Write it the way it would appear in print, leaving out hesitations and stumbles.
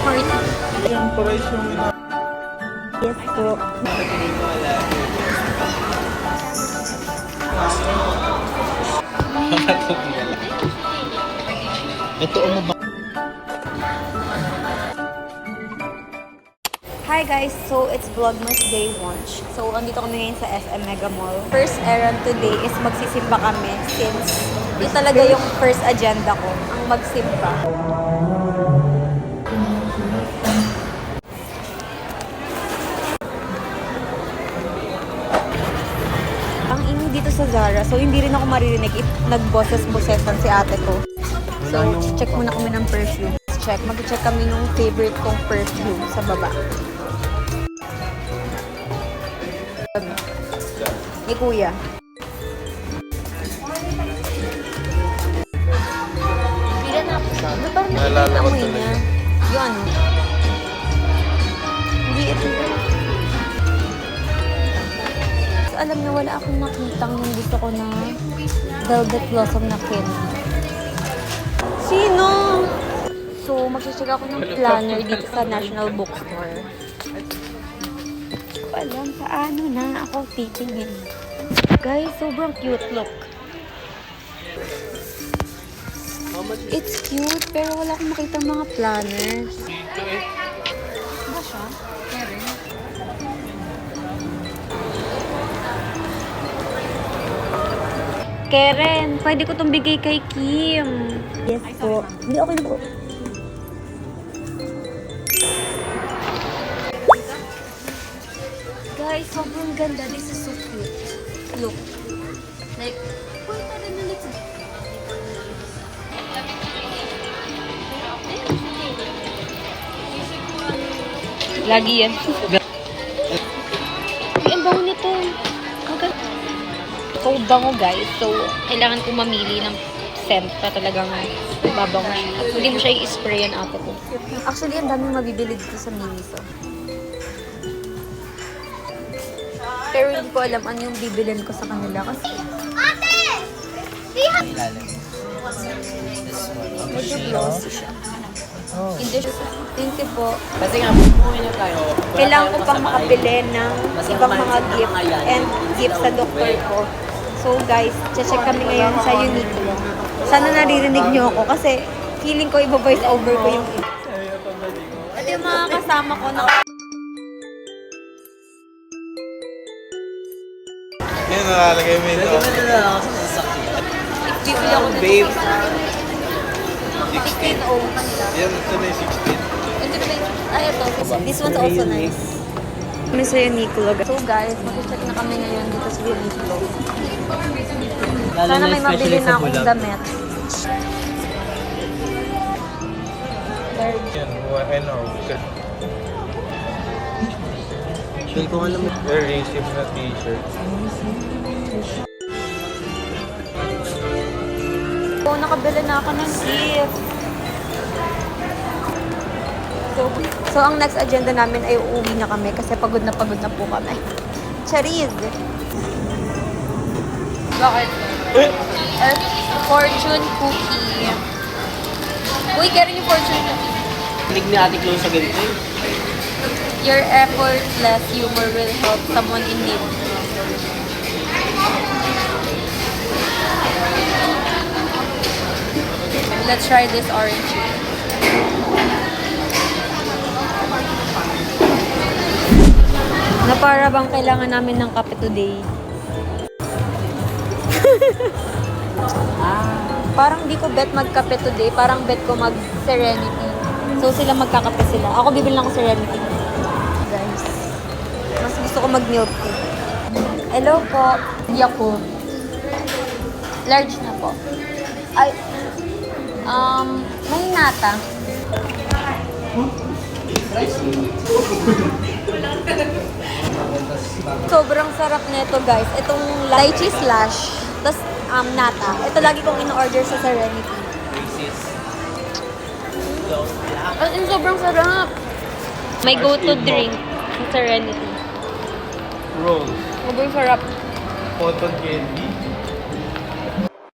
Marty. Yung price yung Yes po. ito ano ba? Hi guys! So, it's Vlogmas Day 1. So, andito kami ngayon sa SM Mega Mall. First errand today is magsisimba kami since yun talaga yung first agenda ko, ang magsimba. Ang ingay dito sa Zara, so hindi rin ako maririnig if nagboses-bosesan si ate ko. So, check muna kami ng perfume. Mag-check kami ng favorite kong perfume sa baba. Ni Kuya. Pila na ako siya. Ba't parang nakikita Naalala ko amoy talaga. niya? Yung ano? Hindi ito. So, alam niyo, wala akong nakitang yung gusto ko na Velvet Blossom na candy. Sino? So, mag-check ako ng planner dito sa National Bookstore. Hindi ko alam paano na ako titingin. Guys, sobrang cute. Look. It's cute, pero wala akong makita mga planners. Ba siya? Meron. Karen, pwede ko itong bigay kay Kim. Yes po. Hindi, okay na po. Guys, sobrang ganda. This is so cute. Look. Like, punta rin na let's lagi yan. Ay, ang bango nito. Maganda. So, bango guys. So, kailangan ko mamili ng scent na talagang babango siya. At hindi mo siya i-sprayan ate ko. Actually, ang daming mabibili dito sa Miniso. Pero hindi ko alam ano yung bibilin ko sa kanila kasi medyo glossy siya. Hindi siya. Thank you po. Kasi nga, bukuhin na tayo. Kailangan ko pang makabili ng ibang mga gift and gift sa doktor ko. So guys, check kami ngayon sa Uniqlo. Sana naririnig niyo ako kasi feeling ko i-voice over ko yung iba. At yung mga kasama ko na Yan, nalalagay mo ito. Lagyan mo na lang ako sa sasakyan. bibili ako dito Babe. sa 16 ohm kanila. Yan, ito na yung 16. Ay, ito. This one's also nice. Kami sa Uniqlo. So guys, mag-check na kami ngayon dito sa Uniqlo. Sana may mabili na akong damit. Yan, ano, Feel ko nga naman. very racist na t-shirt. So, nakabili na ako ng gift. So, ang next agenda namin ay uuwi na kami kasi pagod na po kami. Chariz! Bakit? Fortune cookie. Uy, kaya yung fortune cookie. Hilig ni Ate Chloe sa ganito eh. Your effortless humor will help someone in need. Let's try this orange. Na para bang kailangan namin ng kape today. Parang di ko bet magkape today. Parang bet ko mag-Serenity. So sila magkakape sila. Ako bibili lang ako Serenity. Guys. Mas gusto ko mag-milk tea. Hello po. Yakult. Large na po. Ay. May nata. Sobrang sarap nito guys. Itong lychee slash. Tapos nata. Ito lagi kong in-order sa Serenity. As in, sobrang sarap. May go-to drink sa Serenity. Rose. Sobrang sarap. Cotton candy.